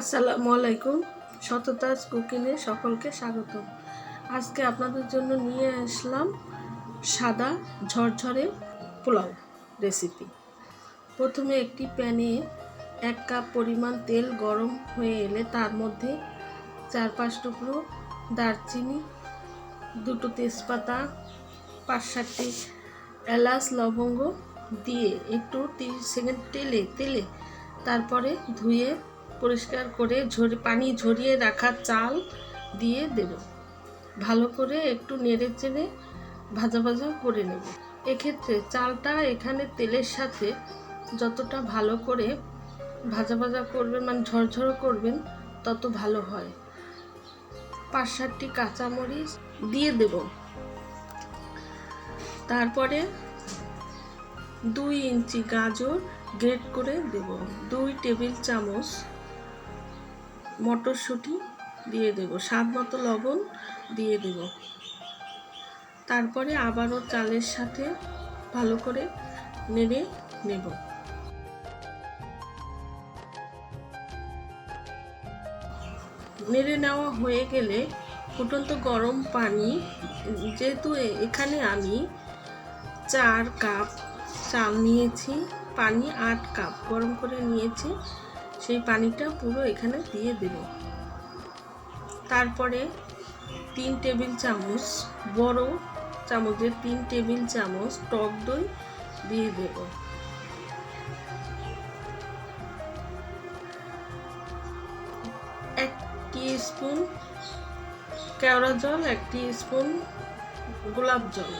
আসসালামু আলাইকুম। সততাজ কুকিংয়ে সকলকে স্বাগতম। আজকে আপনাদের জন্য নিয়ে আসলাম সাদা ঝরঝরে পোলাও রেসিপি। প্রথমে একটি প্যানে 1 কাপ পরিমাণ তেল গরম হয়ে এলে তার মধ্যে 4-5 টুকরো দারচিনি, 2টো তেজপাতা, 5-7টি এলাচ লবঙ্গ দিয়ে একটু 30 সেকেন্ড তেলে তারপরে ধুয়ে পরিষ্কার করে পানি ঝরিয়ে রাখা চাল দিয়ে দেব। ভালো করে একটু নেড়ে চেড়ে ভাজা ভাজা করে নেব। এক্ষেত্রে চালটা এখানে তেলের সাথে যতটা ভালো করে ভাজা ভাজা করবেন, মানে ঝরঝর করবেন, তত ভালো হয়। 5-7টি কাঁচামরিচ দিয়ে দেব। তারপরে 2 ইঞ্চি গাজর গ্রেট করে দেব। 2 টেবিল চামচ মটরশুঁটি দিয়ে দেব। স্বাদ মতো লবণ দিয়ে দেব। তারপরে আবারও চালের সাথে ভালো করে নেড়ে নেব। নেড়ে নেওয়া হয়ে গেলে ফুটন্ত গরম পানি, যেহেতু এখানে আমি 4 কাপ চাল নিয়েছি, পানি 8 কাপ গরম করে নিয়েছি, সেই পানিটা পুরো এখানে দিয়ে দেব। তারপরে 3 টেবিল চামচ, বড় চামচের 3 টেবিল চামচ টক দই দিয়ে দেব। এক টিস্পুন কেওড়া জল, 1 টিস্পুন গোলাপ জল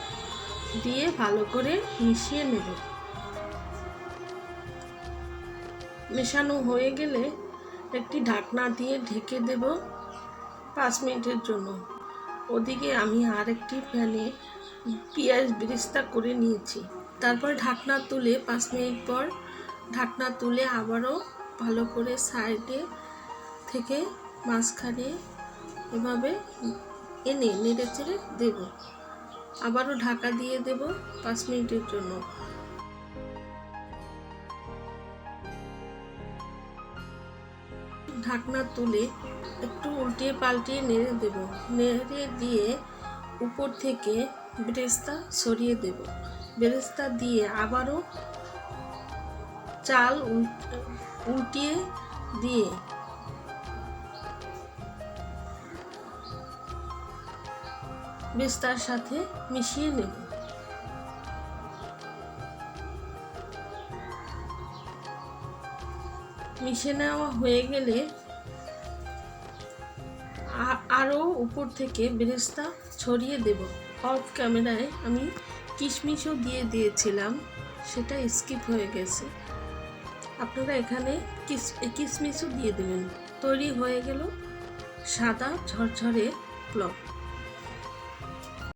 দিয়ে ভালো করে মিশিয়ে নেব। মেশানো হয়ে গেলে একটি ঢাকনা দিয়ে ঢেকে দেব 5 মিনিটের জন্য। ওদিকে আমি আরেকটি প্যানে পেঁয়াজ বেরেস্তা করে নিয়েছি। তারপর ঢাকনা তুলে 5 মিনিট পর ঢাকনা তুলে আবারও ভালো করে সাইডে থেকে মাঝখানে এভাবে এনে নেড়ে চেড়ে দেব। আবারও ঢাকা দিয়ে দেব 5 মিনিটের জন্য। ঢাকনা তুলে একটু উল্টিয়ে পাল্টিয়ে নেড়ে দেব। নেড়ে দিয়ে উপর থেকে বেরেস্তা ছড়িয়ে দেব। বেরেস্তা দিয়ে আবারও চাল উল্টিয়ে দিয়ে বেরেস্তার সাথে মিশিয়ে নেব। মিশিয়ে নেওয়া হয়ে গেলে আরও উপর থেকে বেরেস্তা ছড়িয়ে দেব। অফ ক্যামেরায় আমি কিশমিশও দিয়ে দিয়েছিলাম, সেটা স্কিপ হয়ে গেছে। আপনারা এখানে কিশমিশও দিয়ে দেবেন। তৈরি হয়ে গেল সাদা ঝরঝরে পোলাও।